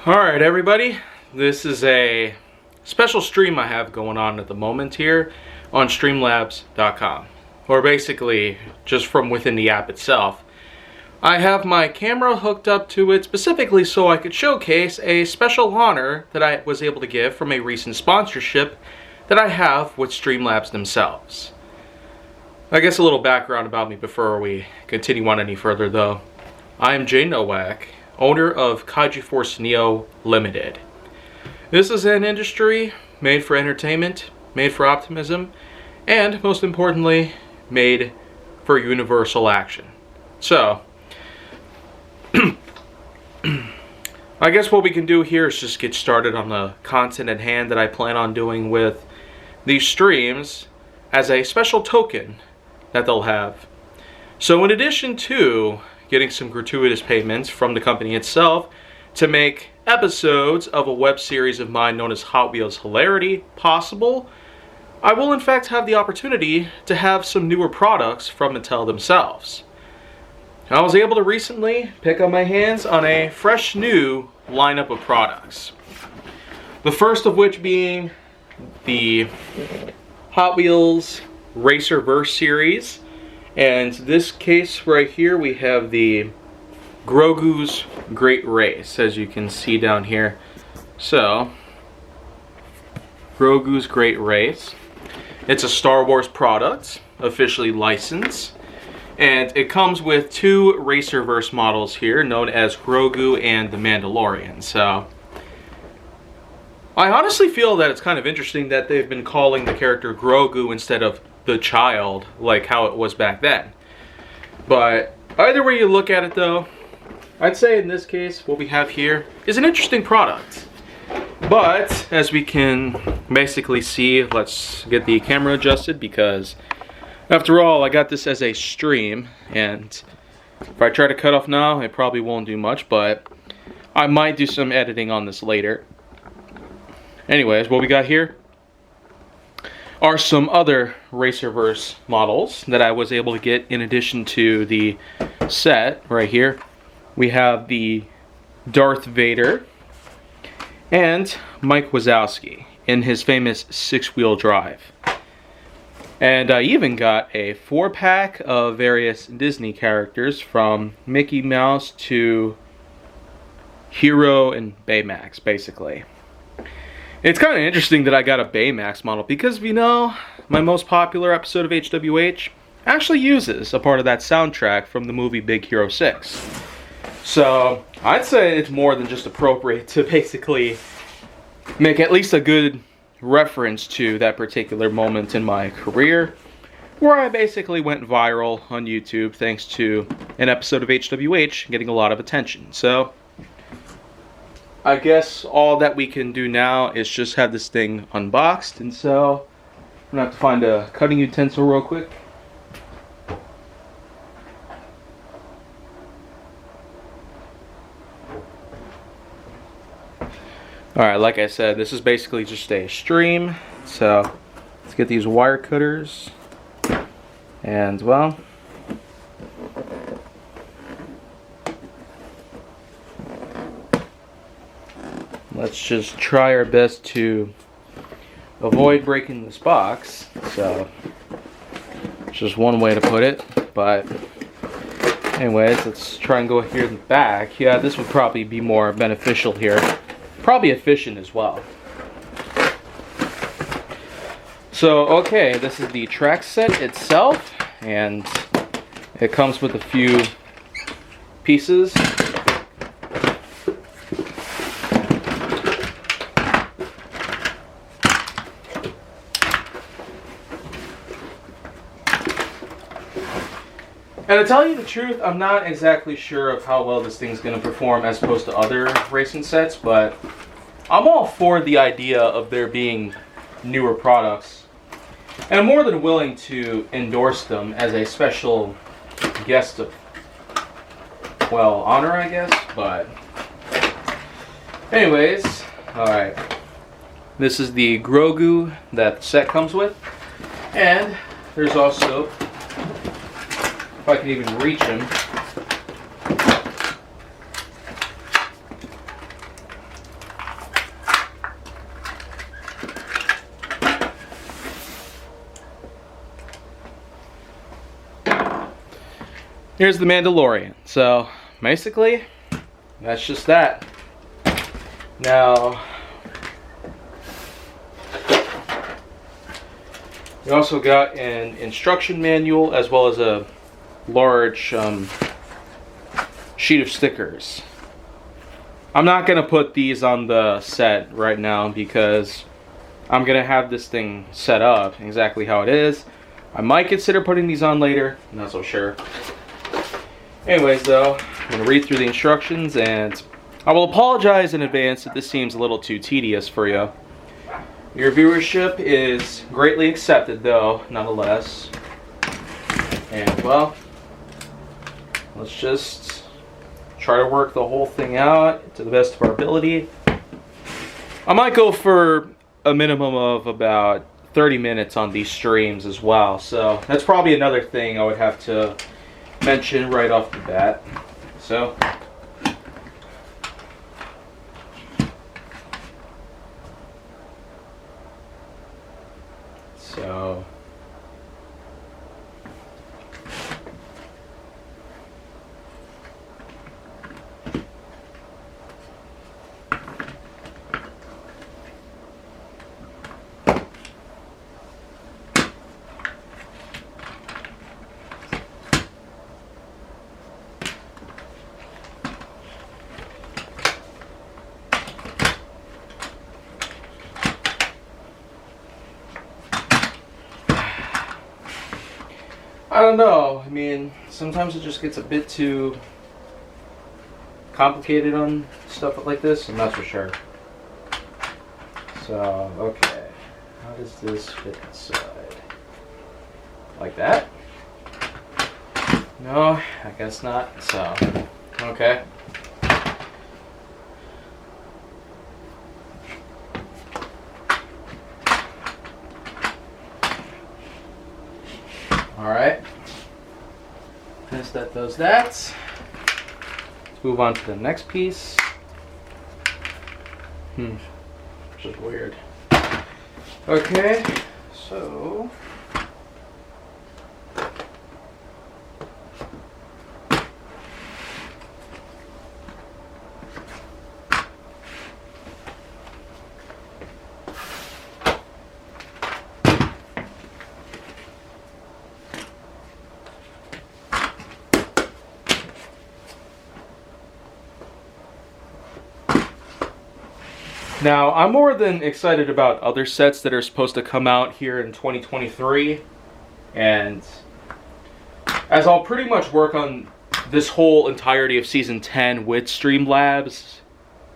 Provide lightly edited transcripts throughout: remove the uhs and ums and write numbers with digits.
Alright everybody, this is a special stream I have going on at the moment here on streamlabs.com, or basically just from within the app itself. I have my camera hooked up to it specifically so I could showcase a special honor that I was able to give from a recent sponsorship that I have with Streamlabs themselves. I guess a little background about me before we continue on any further though. I am Jay Nowak, owner of Kaiju Force Neo Limited. This is an industry made for entertainment, made for optimism, and most importantly, made for universal action. So, I guess what we can do here is just get started on the content at hand that I plan on doing with these streams as a special token that they'll have. So in addition to getting some gratuitous payments from the company itself to make episodes of a web series of mine known as Hot Wheels Hilarity possible, I will in fact have the opportunity to have some newer products from Mattel themselves. I was able to recently pick up my hands on a fresh new lineup of products. The first of which being the Hot Wheels Racerverse series. And this case right here, we have the Grogu's Great Race, as you can see down here. So, Grogu's Great Race. It's a Star Wars product, officially licensed. And it comes with two Racerverse models here, known as Grogu and the Mandalorian. So, I honestly feel that it's kind of interesting that they've been calling the character Grogu instead of the child, like how it was back then. But either way you look at it though, I'd say in this case what we have here is an interesting product. But as we can basically see, let's get the camera adjusted because after all I got this as a stream, and if I try to cut off now it probably won't do much, but I might do some editing on this later. Anyways, what we got here are some other Racerverse models that I was able to get in addition to the set right here. We have the Darth Vader and Mike Wazowski in his famous 6-wheel drive. And I even got a 4-pack of various Disney characters from Mickey Mouse to Hero and Baymax, basically. It's kind of interesting that I got a Baymax model because we know my most popular episode of HWH actually uses a part of that soundtrack from the movie Big Hero 6. So I'd say it's more than just appropriate to basically make at least a good reference to that particular moment in my career where I basically went viral on YouTube thanks to an episode of HWH getting a lot of attention. So I guess all that we can do now is just have this thing unboxed, and so I'm gonna have to find a cutting utensil real quick. Alright, like I said, this is basically just a stream, so let's get these wire cutters, and well, let's just try our best to avoid breaking this box. So, it's just one way to put it. But, anyways, let's try and go here in the back. Yeah, this would probably be more beneficial here. Probably efficient as well. So, okay, this is the track set itself. And it comes with a few pieces. And to tell you the truth, I'm not exactly sure of how well this thing's going to perform as opposed to other racing sets, but I'm all for the idea of there being newer products. And I'm more than willing to endorse them as a special guest of, well, honor, I guess, but anyways, alright. This is the Grogu that the set comes with, and there's also, if I can even reach him, here's the Mandalorian. So basically, that's just that. Now, we also got an instruction manual as well as a large sheet of stickers. I'm not going to put these on the set right now because I'm going to have this thing set up exactly how it is. I might consider putting these on later, I'm not so sure. Anyways though, I'm going to read through the instructions, and I will apologize in advance if this seems a little too tedious for you. Your viewership is greatly accepted though, nonetheless. And well, let's just try to work the whole thing out to the best of our ability. I might go for a minimum of about 30 minutes on these streams as well. So that's probably another thing I would have to mention right off the bat. So I don't know. I mean, sometimes it just gets a bit too complicated on stuff like this. I'm not so sure. So, okay. How does this fit inside? Like that? No, I guess not. So, okay. Alright. As that does that. Let's move on to the next piece. Which is weird. Okay, so now, I'm more than excited about other sets that are supposed to come out here in 2023, and as I'll pretty much work on this whole entirety of Season 10 with Streamlabs,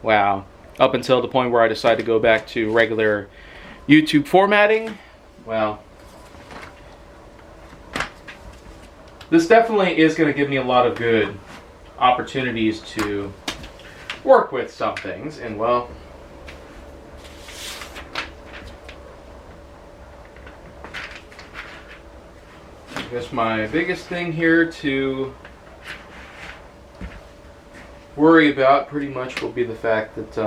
wow, up until the point where I decide to go back to regular YouTube formatting, well, this definitely is going to give me a lot of good opportunities to work with some things, and well, I guess my biggest thing here to worry about pretty much will be the fact that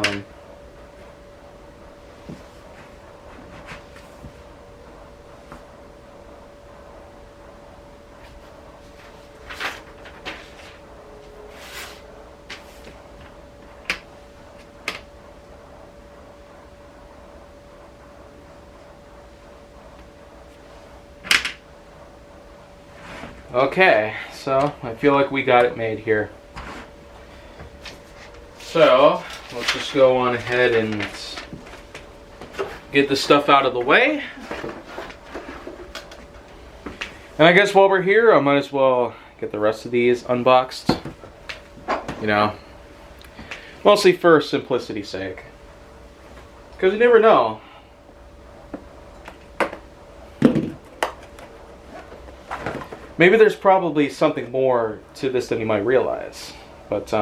okay, so I feel like we got it made here. So, let's just go on ahead and get the stuff out of the way. And I guess while we're here, I might as well get the rest of these unboxed. You know, mostly for simplicity's sake. Because you never know. Maybe there's probably something more to this than you might realize, but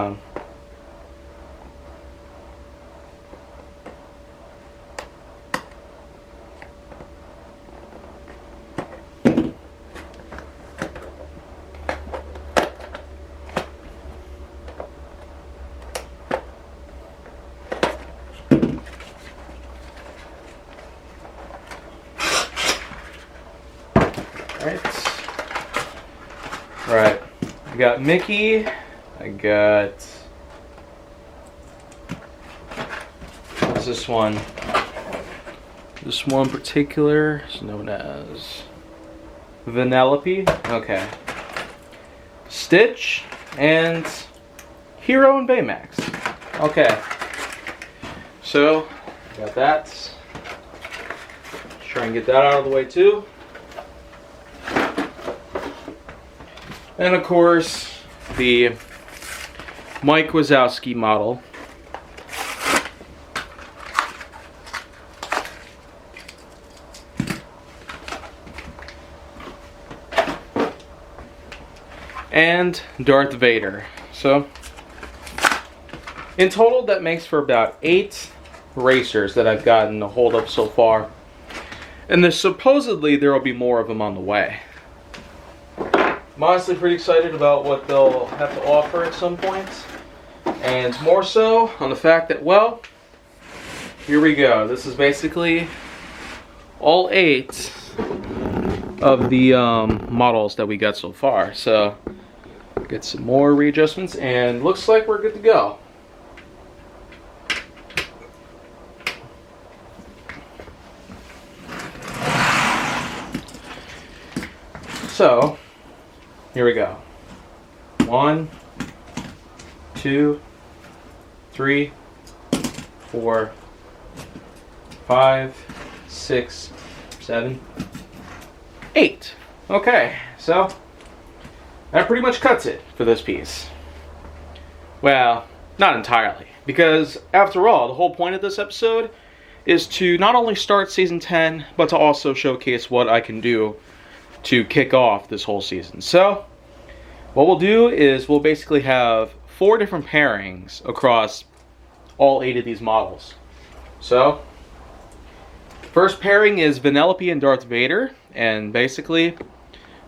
I got Mickey. I got... What's this one? This one in particular is known as Vanellope. Okay. Stitch and Hero and Baymax. Okay. So, got that. Try and get that out of the way too. And of course, the Mike Wazowski model. And Darth Vader. So, in total, that makes for about 8 racers that I've gotten to hold up so far. And supposedly there will be more of them on the way. I'm honestly pretty excited about what they'll have to offer at some point. And more so on the fact that, well, here we go. This is basically all 8 of the models that we got so far. So, get some more readjustments and looks like we're good to go. So, here we go. 1, 2, 3, 4, 5, 6, 7, 8. Okay, so that pretty much cuts it for this piece. Well, not entirely, because after all, the whole point of this episode is to not only start season 10, but to also showcase what I can do to kick off this whole season. So, what we'll do is we'll basically have 4 different pairings across all 8 of these models. So, first pairing is Vanellope and Darth Vader, and basically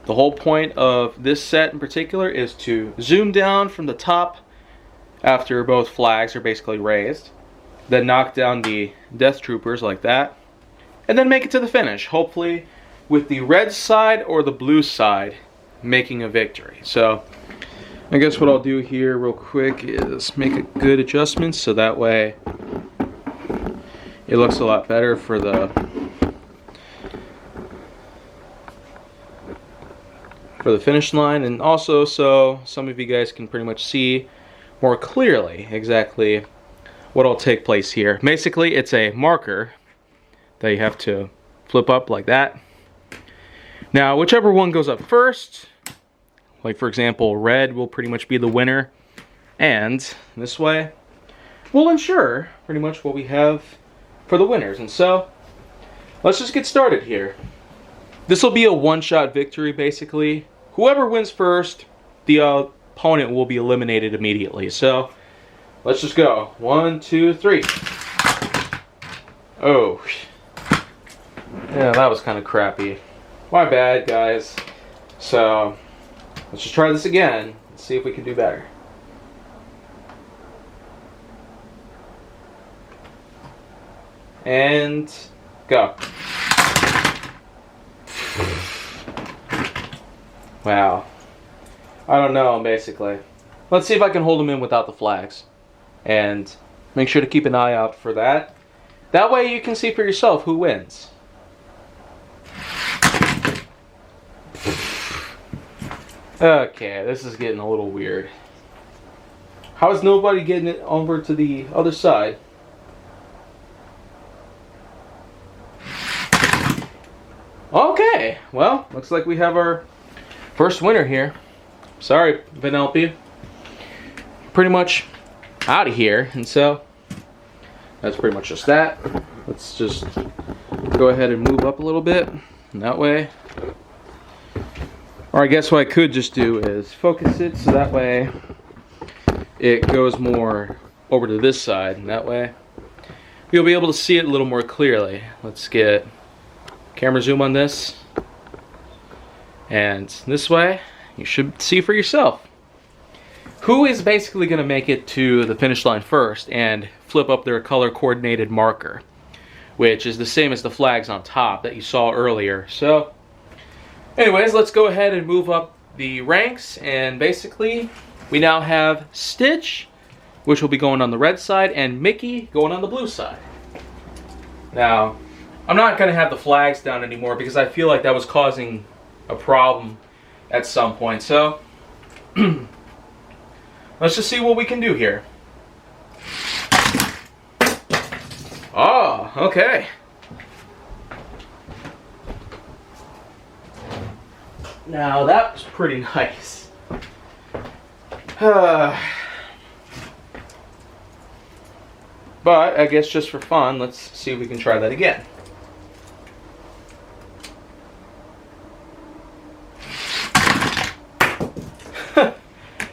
the whole point of this set in particular is to zoom down from the top after both flags are basically raised, then knock down the Death Troopers like that, and then make it to the finish, hopefully with the red side or the blue side making a victory. So I guess what I'll do here real quick is make a good adjustment so that way it looks a lot better for the finish line, and also so some of you guys can pretty much see more clearly exactly what'll take place here. Basically, it's a marker that you have to flip up like that. Now, whichever one goes up first, like for example, red will pretty much be the winner, and this way will ensure pretty much what we have for the winners. And so, let's just get started here. This will be a one-shot victory, basically. Whoever wins first, the opponent will be eliminated immediately. So, let's just go. 1, 2, 3. Oh. Yeah, that was kind of crappy. My bad, guys. So, let's just try this again and see if we can do better. And go. Wow. I don't know, basically. Let's see if I can hold them in without the flags. And make sure to keep an eye out for that. That way you can see for yourself who wins. Okay, this is getting a little weird. How is nobody getting it over to the other side? Okay, well, looks like we have our first winner here. Sorry, Vanellope. Pretty much out of here, and so that's pretty much just that. Let's just go ahead and move up a little bit, and that way. Or I guess what I could just do is focus it so that way it goes more over to this side, and that way you'll be able to see it a little more clearly. Let's get camera zoom on this, and this way you should see for yourself who is basically going to make it to the finish line first and flip up their color coordinated marker, which is the same as the flags on top that you saw earlier. So anyways, let's go ahead and move up the ranks, and basically we now have Stitch, which will be going on the red side, and Mickey going on the blue side. Now, I'm not going to have the flags down anymore because I feel like that was causing a problem at some point. So, let's just see what we can do here. Oh, okay. Now, that was pretty nice. But I guess just for fun, let's see if we can try that again.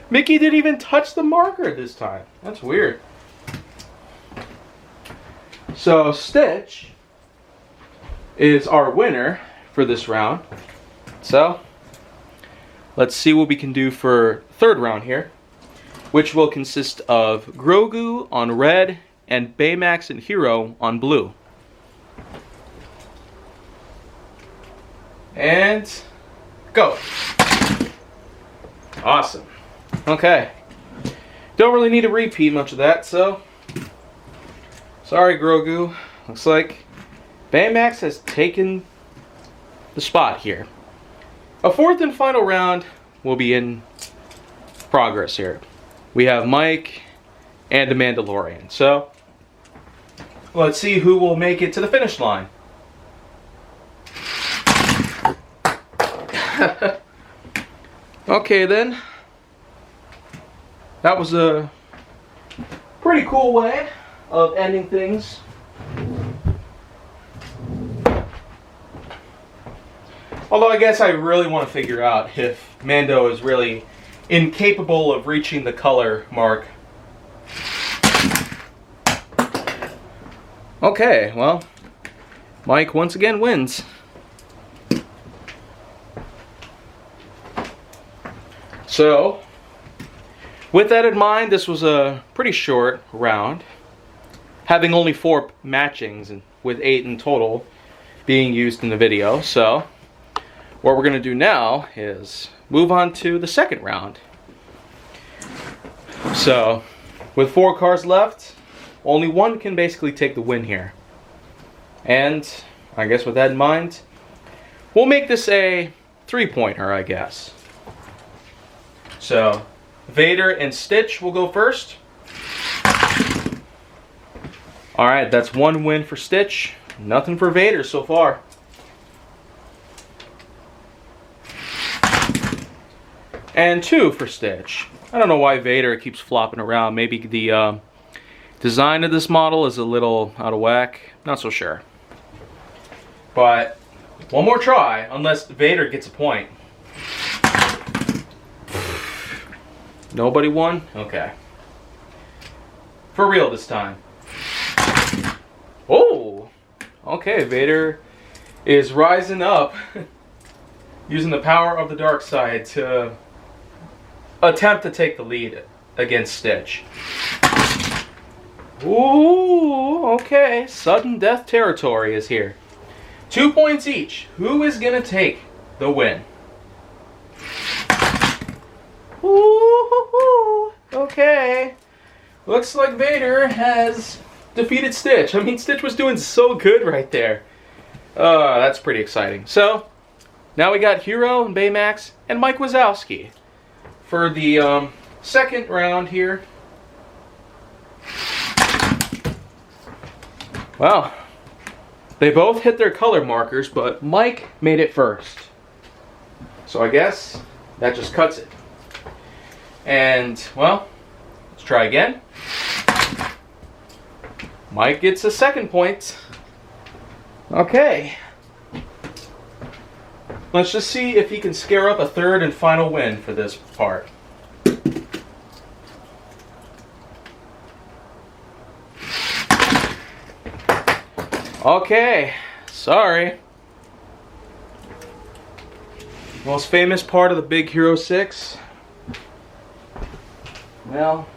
Mickey didn't even touch the marker this time. That's weird. So Stitch is our winner for this round. So let's see what we can do for third round here, which will consist of Grogu on red and Baymax and Hero on blue. And go. Awesome. Okay. Don't really need to repeat much of that, so sorry, Grogu. Looks like Baymax has taken the spot here. A fourth and final round will be in progress here. We have Mike and the Mandalorian. So let's see who will make it to the finish line. Okay then. That was a pretty cool way of ending things. Although I guess I really want to figure out if Mando is really incapable of reaching the color mark. Okay, well, Mike once again wins. So, with that in mind, this was a pretty short round, having only 4 matchings and with 8 in total being used in the video. So, what we're going to do now is move on to the second round. So, with 4 cards left, only one can basically take the win here. And I guess with that in mind, we'll make this a 3-pointer, I guess. So, Vader and Stitch will go first. Alright, that's 1 win for Stitch. Nothing for Vader so far. And 2 for Stitch. I don't know why Vader keeps flopping around. Maybe the design of this model is a little out of whack. Not so sure. But one more try, unless Vader gets a point. Nobody won? Okay. For real this time. Oh! Okay, Vader is rising up. Using the power of the dark side to attempt to take the lead against Stitch. Ooh, okay. Sudden death territory is here. 2 points each. Who is gonna take the win? Ooh, okay. Looks like Vader has defeated Stitch. I mean, Stitch was doing so good right there. That's pretty exciting. So, now we got Hero and Baymax and Mike Wazowski for the second round here. Well, they both hit their color markers, but Mike made it first. So I guess that just cuts it. And, well, let's try again. Mike gets a 2nd point. Okay. Let's just see if he can scare up a 3rd and final win for this part. Okay, sorry. Most famous part of the Big Hero 6. Well,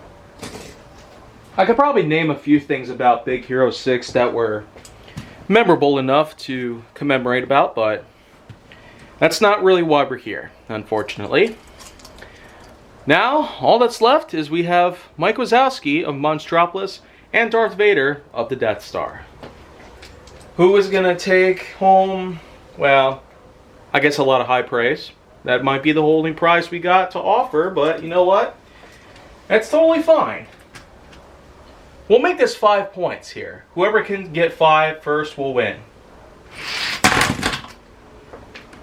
I could probably name a few things about Big Hero 6 that were memorable enough to commemorate about, but that's not really why we're here, unfortunately. Now, all that's left is we have Mike Wazowski of Monstropolis and Darth Vader of the Death Star. Who is going to take home, well, I guess a lot of high praise. That might be the holding prize we got to offer, but you know what? That's totally fine. We'll make this 5 points here. Whoever can get 5 first will win.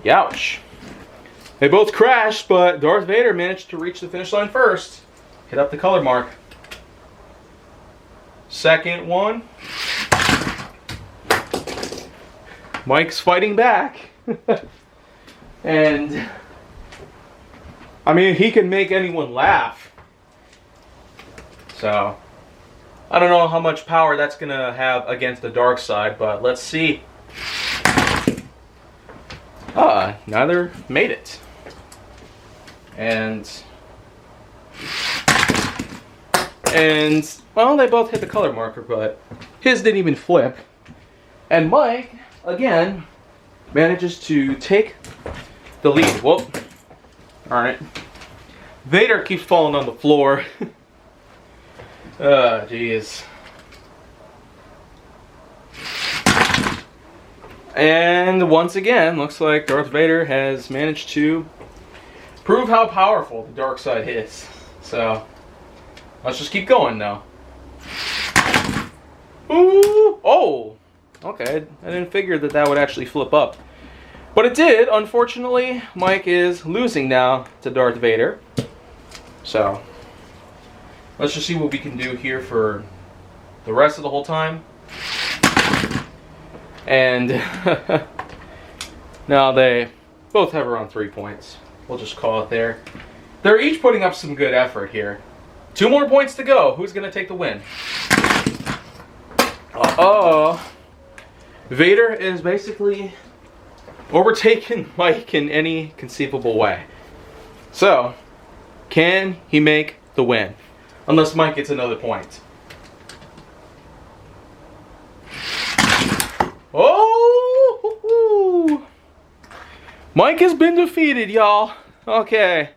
Youch. They both crashed, but Darth Vader managed to reach the finish line first. Hit up the color mark. Second one. Mike's fighting back. And, I mean, he can make anyone laugh. So, I don't know how much power that's going to have against the dark side, but let's see. Neither made it. And, well, they both hit the color marker, but his didn't even flip. And Mike, again, manages to take the lead. Whoop. Alright. Vader keeps falling on the floor. Jeez. And once again, looks like Darth Vader has managed to prove how powerful the dark side is. So, let's just keep going now. Ooh! Oh! Okay, I didn't figure that that would actually flip up. But it did. Unfortunately, Mike is losing now to Darth Vader. So, let's just see what we can do here for the rest of the whole time. And now they both have around 3 points. We'll just call it there. They're each putting up some good effort here. 2 more points to go. Who's going to take the win? Vader is basically overtaken Mike in any conceivable way. So, can he make the win? Unless Mike gets another point. Oh! Mike has been defeated, y'all. Okay.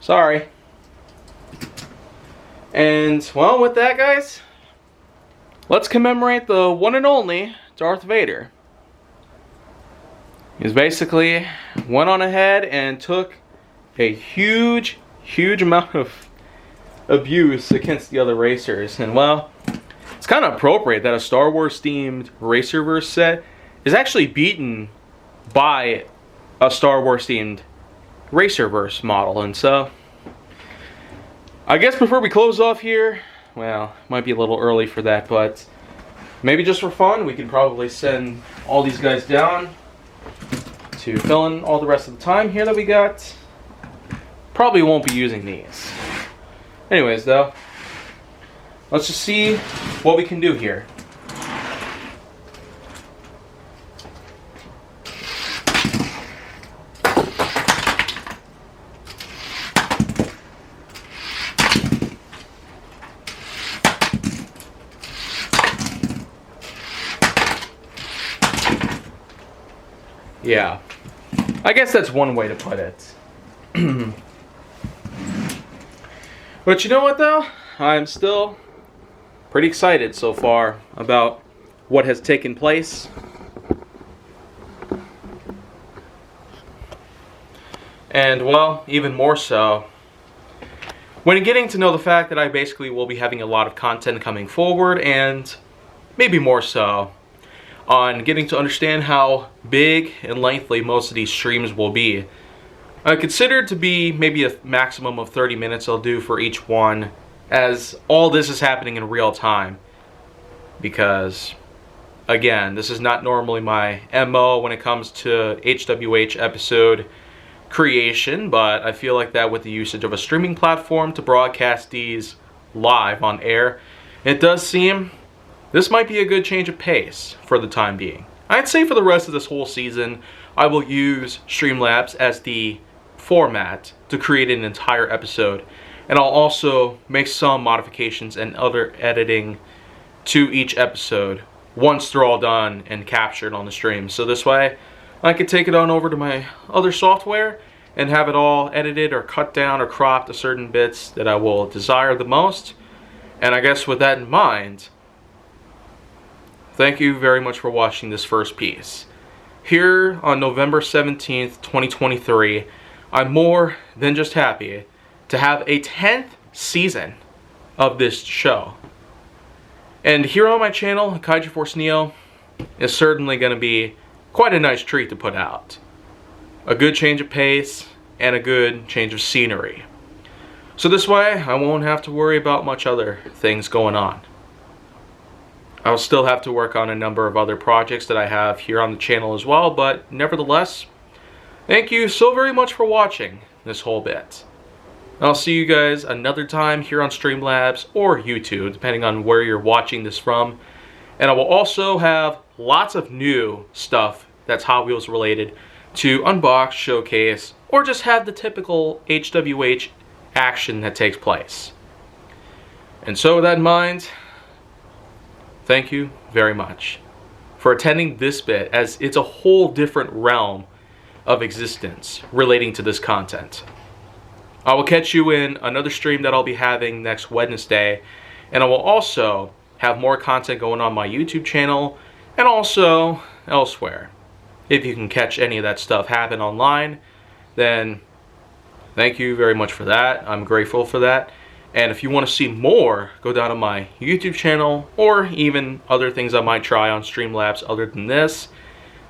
Sorry. And, well, with that, guys, let's commemorate the one and only Darth Vader. He's basically went on ahead and took a huge amount of abuse against the other racers. And, well, it's kind of appropriate that a Star Wars themed Racerverse set is actually beaten by a Star Wars themed Racerverse model. And so, I guess before we close off here, well, might be a little early for that, but maybe just for fun, we can probably send all these guys down to fill in all the rest of the time here that we got. Probably won't be using these. Anyways, though, let's just see what we can do here. Yeah, I guess that's one way to put it. But you know what, though? I'm still pretty excited so far about what has taken place. And, well, even more so when getting to know the fact that I basically will be having a lot of content coming forward, and maybe more so on getting to understand how big and lengthy most of these streams will be. I consider it to be maybe a maximum of 30 minutes I'll do for each one, as all this is happening in real time. Because, again, this is not normally my MO when it comes to HWH episode creation, but I feel like that with the usage of a streaming platform to broadcast these live on air, it does seem this might be a good change of pace for the time being. I'd say for the rest of this whole season, I will use Streamlabs as the format to create an entire episode, and I'll also make some modifications and other editing to each episode once they're all done and captured on the stream. So this way, I could take it on over to my other software and have it all edited or cut down or cropped to certain bits that I will desire the most. And I guess with that in mind, thank you very much for watching this first piece. Here on November 17th, 2023, I'm more than just happy to have a 10th season of this show. And here on my channel, Kaiju Force Neo, is certainly going to be quite a nice treat to put out. A good change of pace and a good change of scenery. So this way, I won't have to worry about much other things going on. I'll still have to work on a number of other projects that I have here on the channel as well, but nevertheless, thank you so very much for watching this whole bit. I'll see you guys another time here on Streamlabs or YouTube, depending on where you're watching this from. And I will also have lots of new stuff that's Hot Wheels related to unbox, showcase, or just have the typical HWH action that takes place. And so with that in mind, thank you very much for attending this bit, as it's a whole different realm of existence relating to this content. I will catch you in another stream that I'll be having next Wednesday, and I will also have more content going on my YouTube channel and also elsewhere. If you can catch any of that stuff happen online, then thank you very much for that. I'm grateful for that. And if you want to see more, go down to my YouTube channel or even other things I might try on Streamlabs other than this,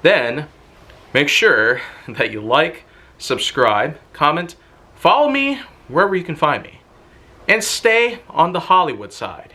then make sure that you like, subscribe, comment, follow me wherever you can find me, and stay on the Hollywood side.